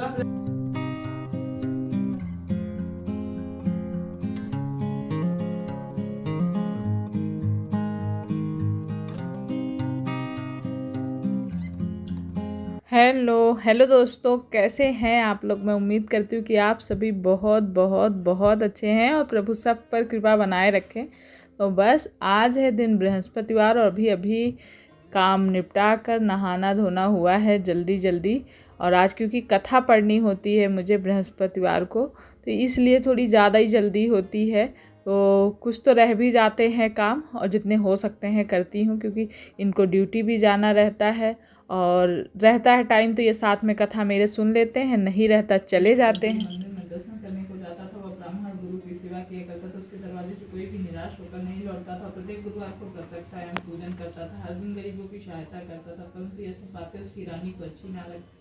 Hello hello दोस्तों, कैसे हैं आप लोग। मैं उम्मीद करती हूँ कि आप सभी बहुत बहुत बहुत अच्छे हैं और प्रभु सब पर कृपा बनाए रखें। तो बस आज है दिन बृहस्पतिवार और अभी अभी काम निपटा कर नहाना धोना हुआ है जल्दी जल्दी। और आज क्योंकि कथा पढ़नी होती है मुझे बृहस्पतिवार को, तो इसलिए थोड़ी ज़्यादा ही जल्दी होती है। तो कुछ तो रह भी जाते हैं काम और जितने हो सकते हैं करती हूँ, क्योंकि इनको ड्यूटी भी जाना रहता है और रहता है टाइम तो ये साथ में कथा मेरे सुन लेते हैं, नहीं रहता चले जाते हैं। मंदिर में दर्शन करने को जाता था, वह ब्राह्मण गुरु की सेवा किया करता था। उसके दरवाजे से कोई भी निराश होकर नहीं लौटता था। प्रत्येक बुधवार को प्रत्यक्षायाम पूजन करता था, हर दिन गरीबों की सहायता करता था। परंतु ये सब बातें उसकी रानी को अच्छी ना लगी।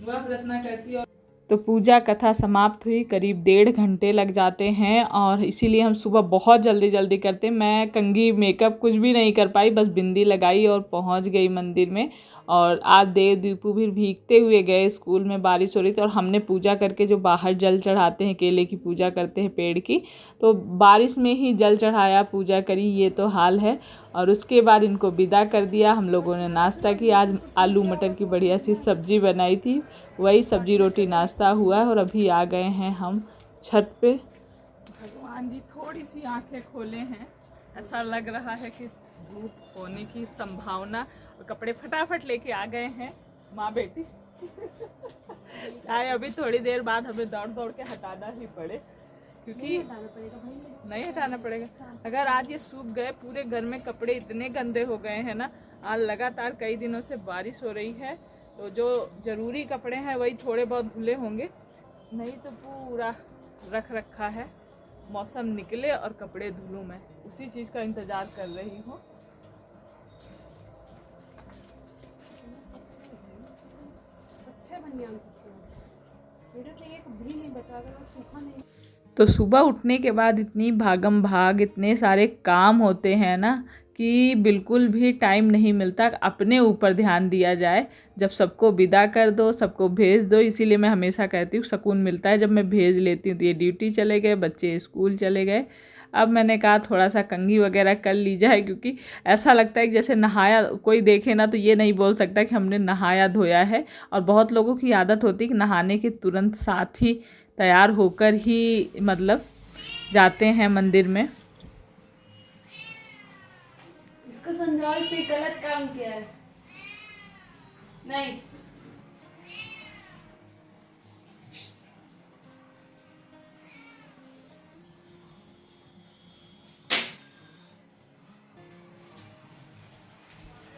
वह प्रार्थना करती और तो पूजा कथा समाप्त हुई। करीब 1.5 घंटे लग जाते हैं और इसीलिए हम सुबह बहुत जल्दी जल्दी करते हैं। मैं कंघी मेकअप कुछ भी नहीं कर पाई, बस बिंदी लगाई और पहुंच गई मंदिर में। और आज देव दीपू भी भीगते हुए गए, स्कूल में बारिश हो रही थी। और हमने पूजा करके जो बाहर जल चढ़ाते हैं, केले की पूजा करते हैं पेड़ की, तो बारिश में ही जल चढ़ाया, पूजा करी, ये तो हाल है। और उसके बाद इनको विदा कर दिया। हम लोगों ने नाश्ता किया। आज आलू मटर की बढ़िया सी सब्जी बनाई थी, वही सब्जी रोटी नाश्ता हुआ है। और अभी आ गए हैं हम छत पे। भगवान जी थोड़ी सी आंखें खोले हैं, ऐसा लग रहा है कि धूप होने की संभावना। और कपड़े फटाफट लेके आ गए हैं माँ बेटी चाहे अभी थोड़ी देर बाद हमें दौड़ दौड़ के हटाना ही पड़े, क्योंकि नहीं हटाना पड़ेगा। अगर आज ये सूख गए, पूरे घर में कपड़े इतने गंदे हो गए हैं ना। आज लगातार कई दिनों से बारिश हो रही है, तो जो ज़रूरी कपड़े हैं वही थोड़े बहुत धुले होंगे, नहीं तो पूरा रख रखा है। मौसम निकले और कपड़े धुलूँ, मैं उसी चीज़ का इंतज़ार कर रही हूँ। तो सुबह उठने के बाद इतनी भागम भाग, इतने सारे काम होते हैं ना कि बिल्कुल भी टाइम नहीं मिलता अपने ऊपर ध्यान दिया जाए। जब सबको विदा कर दो, सबको भेज दो, इसीलिए मैं हमेशा कहती हूँ सुकून मिलता है जब मैं भेज लेती हूँ। तो ये ड्यूटी चले गए, बच्चे स्कूल चले गए। अब मैंने कहा थोड़ा सा कंघी वगैरह कर ली जाए, क्योंकि ऐसा लगता है कि जैसे नहाया, कोई देखे ना तो ये नहीं बोल सकता कि हमने नहाया धोया है। और बहुत लोगों की आदत होती है कि नहाने के तुरंत साथ ही तैयार होकर ही मतलब जाते हैं मंदिर में। इसको समझाओ, इसने गलत काम किया है। नहीं,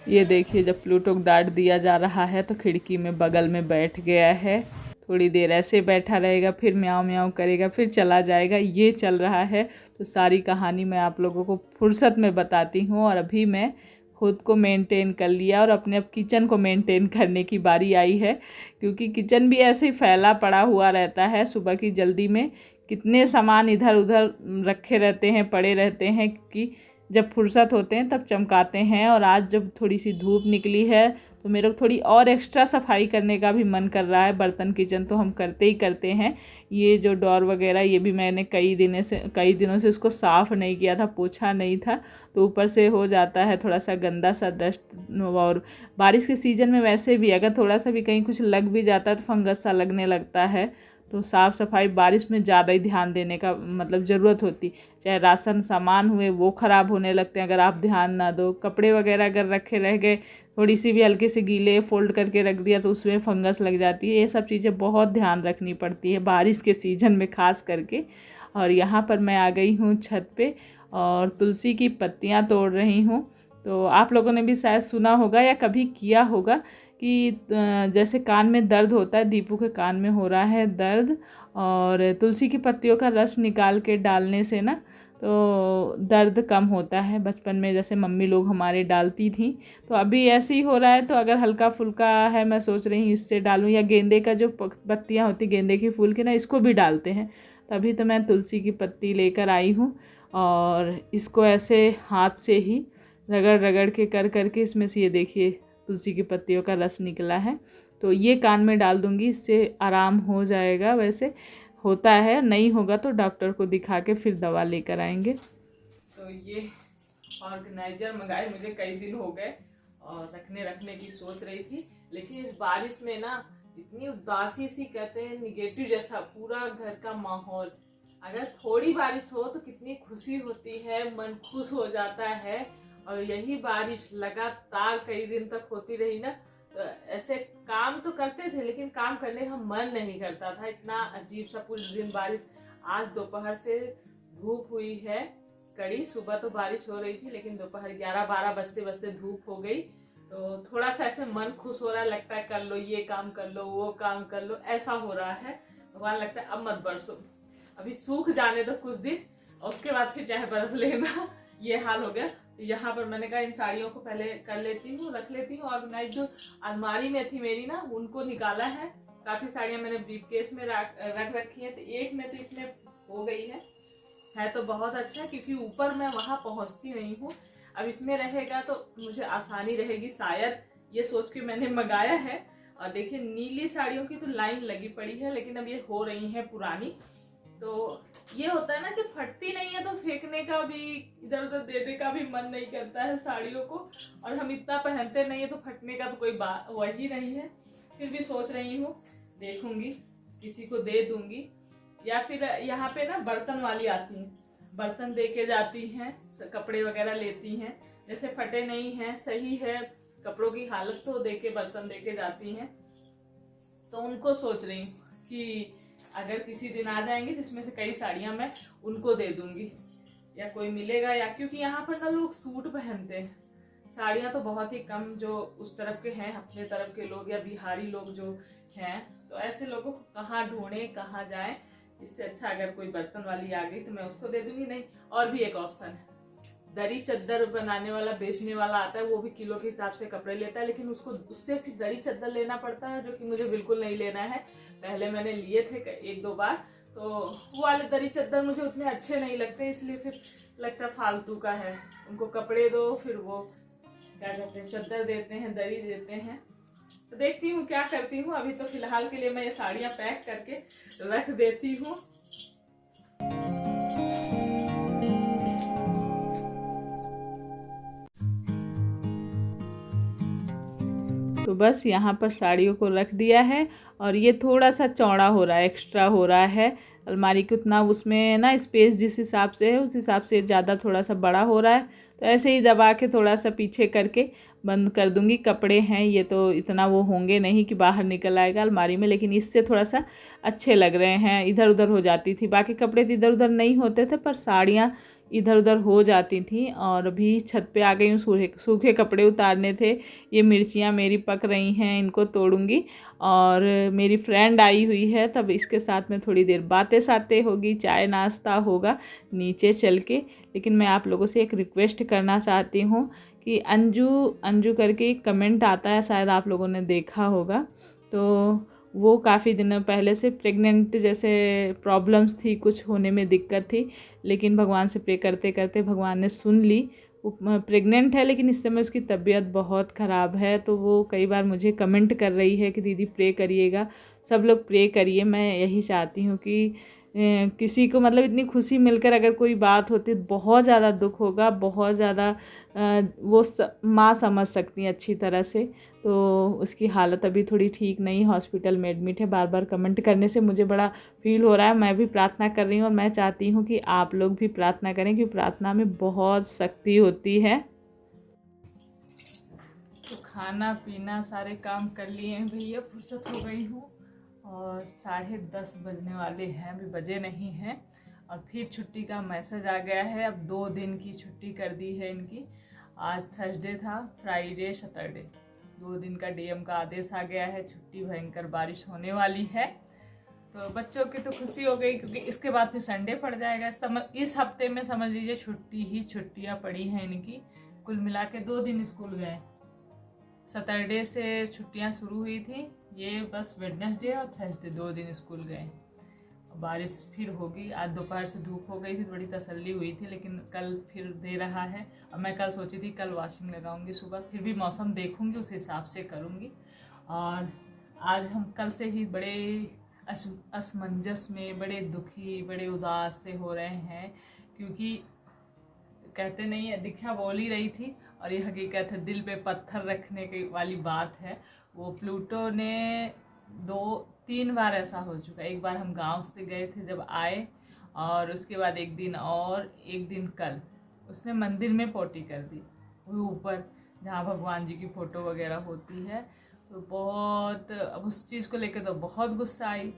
ये देखिए जब प्लूटो को डांट दिया जा रहा है तो खिड़की में बगल में बैठ गया है। थोड़ी देर ऐसे बैठा रहेगा, फिर म्याऊं म्याऊं करेगा, फिर चला जाएगा। ये चल रहा है। तो सारी कहानी मैं आप लोगों को फुर्सत में बताती हूँ। और अभी मैं खुद को मेंटेन कर लिया और अपने अब किचन को मेंटेन करने की बारी आई है, क्योंकि किचन भी ऐसे ही फैला पड़ा हुआ रहता है। सुबह की जल्दी में कितने सामान इधर उधर रखे रहते हैं, पड़े रहते हैं, क्योंकि जब फुर्सत होते हैं तब चमकाते हैं। और आज जब थोड़ी सी धूप निकली है तो मेरे को थोड़ी और एक्स्ट्रा सफाई करने का भी मन कर रहा है। बर्तन किचन तो हम करते ही करते हैं। ये जो डोर वगैरह, ये भी मैंने कई दिनों से इसको साफ़ नहीं किया था, पोछा नहीं था, तो ऊपर से हो जाता है थोड़ा सा गंदा सा डस्ट। और बारिश के सीज़न में वैसे भी अगर थोड़ा सा भी कहीं कुछ लग भी जाता है तो फंगस सा लगने लगता है। तो साफ़ सफाई बारिश में ज़्यादा ही ध्यान देने का मतलब ज़रूरत होती। चाहे राशन सामान हुए वो ख़राब होने लगते हैं अगर आप ध्यान ना दो। कपड़े वगैरह अगर रखे रह गए, थोड़ी सी भी हल्के से गीले फोल्ड करके रख दिया तो उसमें फंगस लग जाती है। ये सब चीज़ें बहुत ध्यान रखनी पड़ती है बारिश के सीज़न में ख़ास करके। और यहाँ पर मैं आ गई हूँ छत पे और तुलसी की पत्तियाँ तोड़ रही हूँ। तो आप लोगों ने भी शायद सुना होगा या कभी किया होगा कि जैसे कान में दर्द होता है, दीपू के कान में हो रहा है दर्द, और तुलसी की पत्तियों का रस निकाल के डालने से ना तो दर्द कम होता है। बचपन में जैसे मम्मी लोग हमारे डालती थी, तो अभी ऐसे ही हो रहा है। तो अगर हल्का फुल्का है, मैं सोच रही हूँ इससे डालूँ, या गेंदे का जो पत्तियाँ होती गेंदे के फूल की ना, इसको भी डालते हैं। तभी तो मैं तुलसी की पत्ती लेकर आई हूँ और इसको ऐसे हाथ से ही रगड़ रगड़ के कर करके इसमें से ये देखिए तुलसी की पत्तियों का रस निकला है, तो ये कान में डाल दूँगी, इससे आराम हो जाएगा। वैसे होता है, नहीं होगा तो डॉक्टर को दिखा के फिर दवा लेकर आएंगे। तो ये ऑर्गेनाइजर मंगाए मुझे कई दिन हो गए और रखने की सोच रही थी, लेकिन इस बारिश में ना इतनी उदासी सी, कहते हैं निगेटिव जैसा पूरा घर का माहौल। अगर थोड़ी बारिश हो तो कितनी खुशी होती है, मन खुश हो जाता है। और यही बारिश लगातार कई दिन तक होती रही ना, तो ऐसे काम तो करते थे लेकिन काम करने का मन नहीं करता था। इतना अजीब सा पूरे दिन बारिश। आज दोपहर से धूप हुई है कड़ी, सुबह तो बारिश हो रही थी लेकिन दोपहर 11-12 बजते बजते धूप हो गई। तो थोड़ा सा ऐसे मन खुश हो रहा है, लगता है कर लो ये काम कर लो वो काम कर लो, ऐसा हो रहा है। भगवान लगता है अब मत बरसो, अभी सूख जाने दो कुछ दिन और उसके बाद फिर चाहे बरस लेना। ये हाल हो गया। यहाँ पर मैंने कहा इन साड़ियों को पहले कर लेती हूँ, रख लेती हूँ। और नाइट जो अलमारी में थी मेरी ना, उनको निकाला है। काफी साड़ियाँ मैंने ब्रीफकेस में रख रखी है, तो एक में तो इसमें हो गई है तो बहुत अच्छा, क्योंकि ऊपर मैं वहां पहुंचती नहीं हूँ। अब इसमें रहेगा तो मुझे आसानी रहेगी शायद, ये सोच के मैंने मंगाया है। और देखिए नीली साड़ियों की तो लाइन लगी पड़ी है, लेकिन अब ये हो रही है पुरानी। तो ये होता है ना कि फटती नहीं है तो फेंकने का भी, इधर उधर देने का भी मन नहीं करता है साड़ियों को। और हम इतना पहनते नहीं है तो फटने का तो कोई बात वही नहीं है। फिर भी सोच रही हूँ, देखूंगी किसी को दे दूंगी, या फिर यहाँ पे ना बर्तन वाली आती हैं, बर्तन दे के जाती हैं, कपड़े वगैरह लेती हैं। जैसे फटे नहीं हैं, सही है कपड़ों की हालत, तो दे के बर्तन दे के जाती हैं। तो उनको सोच रही हूँ कि अगर किसी दिन आ जाएंगे जिसमें से कई साड़ियाँ मैं उनको दे दूंगी, या कोई मिलेगा, या क्योंकि यहाँ पर ना लोग सूट पहनते हैं, साड़ियाँ तो बहुत ही कम जो उस तरफ के हैं, अपने तरफ के लोग या बिहारी लोग जो हैं। तो ऐसे लोगों को कहाँ ढूंढे कहाँ जाए, इससे अच्छा अगर कोई बर्तन वाली आ गई तो मैं उसको दे दूंगी। नहीं, और भी एक ऑप्शन है, दरी चद्दर बनाने वाला बेचने वाला आता है, वो भी किलो के हिसाब से कपड़े लेता है, लेकिन उससे फिर दरी चद्दर लेना पड़ता है, जो कि मुझे बिल्कुल नहीं लेना है। पहले मैंने लिए थे 1-2 बार, तो वो वाले दरी चद्दर मुझे उतने अच्छे नहीं लगते, इसलिए फिर लगता फालतू का है। उनको कपड़े दो, फिर वो क्या कहते हैं चद्दर देते हैं, दरी देते हैं। तो देखती हूँ क्या करती हूँ। अभी तो फिलहाल के लिए मैं ये साड़ियाँ पैक करके रख देती हूँ। तो बस यहाँ पर साड़ियों को रख दिया है, और ये थोड़ा सा चौड़ा हो रहा है, एक्स्ट्रा हो रहा है अलमारी के, उतना उसमें ना स्पेस जिस हिसाब से है उस हिसाब से ज़्यादा थोड़ा सा बड़ा हो रहा है। तो ऐसे ही दबा के थोड़ा सा पीछे करके बंद कर दूंगी। कपड़े हैं ये तो इतना वो होंगे नहीं कि बाहर निकल आएगा अलमारी में, लेकिन इससे थोड़ा सा अच्छे लग रहे हैं। इधर उधर हो जाती थी, बाकी कपड़े तो इधर उधर नहीं होते थे, पर साड़ियाँ इधर उधर हो जाती थी। और अभी छत पे आ गई हूँ, सूखे कपड़े उतारने थे। ये मिर्चियाँ मेरी पक रही हैं, इनको तोड़ूंगी। और मेरी फ्रेंड आई हुई है, तब इसके साथ में थोड़ी देर बातें सातें होगी, चाय नाश्ता होगा नीचे चल के। लेकिन मैं आप लोगों से एक रिक्वेस्ट करना चाहती हूँ कि अंजू करके एक कमेंट आता है, शायद आप लोगों ने देखा होगा। तो वो काफ़ी दिनों पहले से प्रेग्नेंट जैसे प्रॉब्लम्स थी, कुछ होने में दिक्कत थी, लेकिन भगवान से प्रे करते करते भगवान ने सुन ली। वो प्रेग्नेंट है, लेकिन इस समय उसकी तबीयत बहुत ख़राब है। तो वो कई बार मुझे कमेंट कर रही है कि दीदी प्रे करिएगा, सब लोग प्रे करिए। मैं यही चाहती हूँ कि किसी को मतलब इतनी खुशी मिलकर अगर कोई बात होती, बहुत ज़्यादा दुख होगा, बहुत ज़्यादा वो माँ समझ सकती हैं अच्छी तरह से। तो उसकी हालत अभी थोड़ी ठीक नहीं, हॉस्पिटल में एडमिट है। बार बार कमेंट करने से मुझे बड़ा फील हो रहा है। मैं भी प्रार्थना कर रही हूँ, और मैं चाहती हूँ कि आप लोग भी प्रार्थना करें, क्योंकि प्रार्थना में बहुत शक्ति होती है। तो खाना पीना सारे काम कर लिए हैं भैया, फुर्सत हो गई हूँ, और 10:30 बजने वाले हैं, अभी बजे नहीं हैं। और फिर छुट्टी का मैसेज आ गया है, अब 2 दिन की छुट्टी कर दी है इनकी। आज थर्सडे था, फ्राइडे सैटरडे, 2 दिन का डीएम का आदेश आ गया है। छुट्टी, भयंकर बारिश होने वाली है। तो बच्चों की तो खुशी हो गई, क्योंकि इसके बाद फिर संडे पड़ जाएगा। इस हफ्ते में समझ लीजिए छुट्टी ही छुट्टियाँ पड़ी हैं इनकी। कुल मिला के 2 दिन स्कूल गए, सैटरडे से छुट्टियां शुरू हुई थी, ये बस वेडनेसडे और थर्सडे 2 दिन स्कूल गए। बारिश फिर होगी। आज दोपहर से धूप हो गई थी, बड़ी तसल्ली हुई थी, लेकिन कल फिर दे रहा है। और मैं कल सोची थी कल वॉशिंग लगाऊंगी सुबह, फिर भी मौसम देखूंगी उस हिसाब से करूंगी। और आज हम कल से ही बड़े असमंजस में, बड़े दुखी, बड़े उदास से हो रहे हैं, क्योंकि कहते नहीं है, दीक्षा बोल ही रही थी और ये हकीकत है, दिल पे पत्थर रखने की वाली बात है। वो प्लूटो ने 2-3 बार ऐसा हो चुका है। एक बार हम गांव से गए थे जब आए, और उसके बाद एक दिन और एक दिन कल उसने मंदिर में पोटी कर दी, वो ऊपर जहाँ भगवान जी की फ़ोटो वगैरह होती है। तो बहुत, अब उस चीज़ को लेकर तो बहुत गुस्सा आई।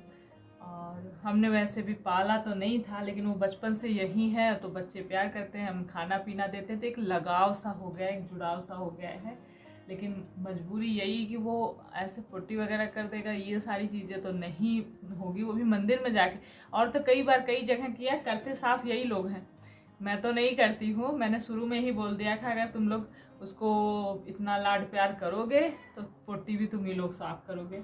और हमने वैसे भी पाला तो नहीं था, लेकिन वो बचपन से यही है, तो बच्चे प्यार करते हैं, हम खाना पीना देते हैं, तो एक लगाव सा हो गया, एक जुड़ाव सा हो गया है। लेकिन मजबूरी यही कि वो ऐसे पोटी वगैरह कर देगा, ये सारी चीज़ें तो नहीं होगी, वो भी मंदिर में जाके। और तो कई बार कई जगह किया, करते साफ यही लोग हैं, मैं तो नहीं करती हूँ। मैंने शुरू में ही बोल दिया था, अगर तुम लोग उसको इतना लाड प्यार करोगे तो पोटी भी तुम ही लोग साफ करोगे।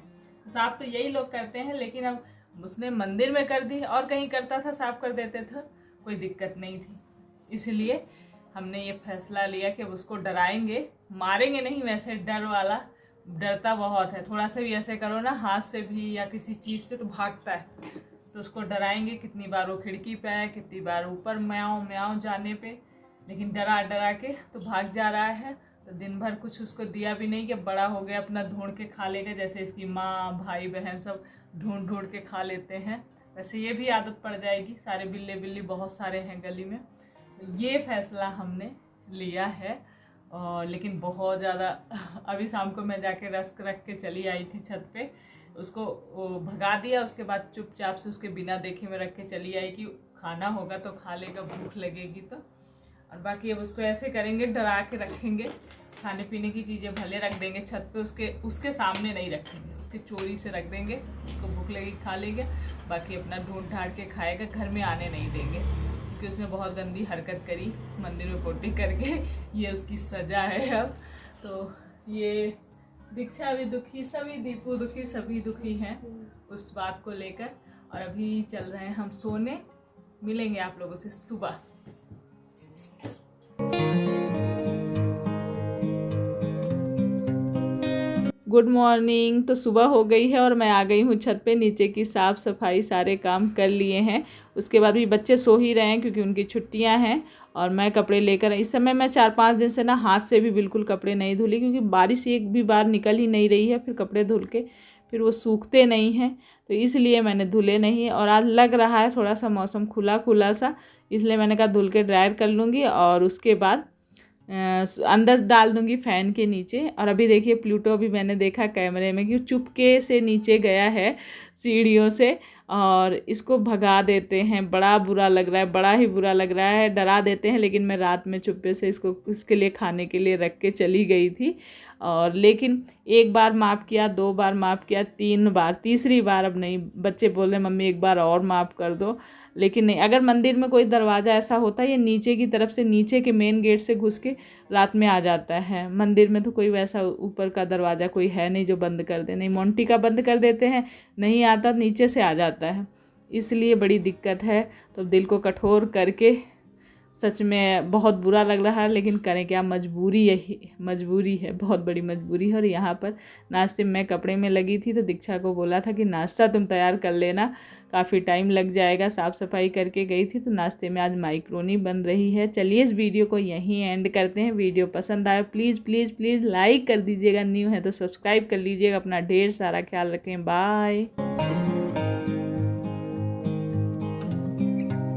साफ तो यही लोग करते हैं, लेकिन अब उसने मंदिर में कर दी, और कहीं करता था साफ कर देते थे, कोई दिक्कत नहीं थी। इसलिए हमने ये फैसला लिया कि अब उसको डराएंगे, मारेंगे नहीं, वैसे डर वाला, डरता बहुत है, थोड़ा सा भी ऐसे करो ना हाथ से भी या किसी चीज़ से तो भागता है। तो उसको डराएंगे, कितनी बार वो खिड़की पे है, कितनी बार ऊपर म्याऊं म्याऊं जाने पे, लेकिन डरा डरा के तो भाग जा रहा है। तो दिन भर कुछ उसको दिया भी नहीं कि बड़ा हो गया अपना ढूंढ के खा लेगा, जैसे इसकी माँ भाई बहन सब ढूंढ ढूंढ के खा लेते हैं, वैसे ये भी आदत पड़ जाएगी। सारे बिल्ले बिल्ली बहुत सारे हैं गली में। तो ये फैसला हमने लिया है। और लेकिन बहुत ज़्यादा, अभी शाम को मैं जाके रस्क रख के चली आई थी छत पे, उसको भगा दिया, उसके बाद चुपचाप से उसके बिना देखे में रख के चली आई कि खाना होगा तो खा लेगा, भूख लगेगी तो। और बाकी अब उसको ऐसे करेंगे, डरा के रखेंगे, खाने पीने की चीज़ें भले रख देंगे छत पे, उसके सामने नहीं रखेंगे, उसके चोरी से रख देंगे, उसको भूख लगेगी खा लेगा, बाकी अपना ढूंढ ढाड़ के खाएगा, घर में आने नहीं देंगे, क्योंकि उसने बहुत गंदी हरकत करी मंदिर में पोटी करके, ये उसकी सज़ा है अब। तो ये दीक्षा भी दुखी, सभी दीपू दुखी, सभी दुखी हैं उस बात को लेकर। और अभी चल रहे हैं हम सोने, मिलेंगे आप लोगों से सुबह। Good morning. तो सुबह हो गई है और मैं आ गई हूँ छत पे, नीचे की साफ़ सफाई सारे काम कर लिए हैं। उसके बाद भी बच्चे सो ही रहे हैं क्योंकि उनकी छुट्टियां हैं, और मैं कपड़े लेकर, इस समय मैं 4-5 दिन से ना हाथ से भी बिल्कुल कपड़े नहीं धुली, क्योंकि बारिश एक भी बार निकल ही नहीं रही है, फिर कपड़े धुल के फिर वो सूखते नहीं हैं, तो इसलिए मैंने धुले नहीं। और आज लग रहा है थोड़ा सा मौसम खुला खुला सा, इसलिए मैंने कहा धुल के ड्रायर कर लूँगी और उसके बाद अंदर डाल दूंगी फ़ैन के नीचे। और अभी देखिए प्लूटो भी मैंने देखा कैमरे में कि चुपके से नीचे गया है सीढ़ियों से, और इसको भगा देते हैं, बड़ा बुरा लग रहा है, बड़ा ही बुरा लग रहा है, डरा देते हैं। लेकिन मैं रात में चुप्पे से इसको इसके लिए खाने के लिए रख के चली गई थी, और लेकिन 1 बार माफ़ किया, 2 बार माफ़ किया, 3 बार, तीसरी बार अब नहीं। बच्चे बोल रहे मम्मी 1 बार और माफ़ कर दो, लेकिन नहीं। अगर मंदिर में कोई दरवाज़ा ऐसा होता है, ये नीचे की तरफ से, नीचे के मेन गेट से घुस के रात में आ जाता है। मंदिर में तो कोई वैसा ऊपर का दरवाज़ा कोई है नहीं जो बंद कर दे, नहीं मोंटी का बंद कर देते हैं, नहीं आता, नीचे से आ जाता है, इसलिए बड़ी दिक्कत है। तो दिल को कठोर करके सच में बहुत बुरा लग रहा है, लेकिन करें क्या, मजबूरी, यही मजबूरी है, बहुत बड़ी मजबूरी है। और यहाँ पर नाश्ते में मैं कपड़े में लगी थी, तो दीक्षा को बोला था कि नाश्ता तुम तैयार कर लेना, काफ़ी टाइम लग जाएगा, साफ़ सफाई करके गई थी। तो नाश्ते में आज माइक्रोनी बन रही है। चलिए इस वीडियो को यहीं एंड करते हैं। वीडियो पसंद आए प्लीज़ प्लीज़ प्लीज़ लाइक कर दीजिएगा, न्यू है तो सब्सक्राइब कर लीजिएगा। अपना ढेर सारा ख्याल रखें, बाय।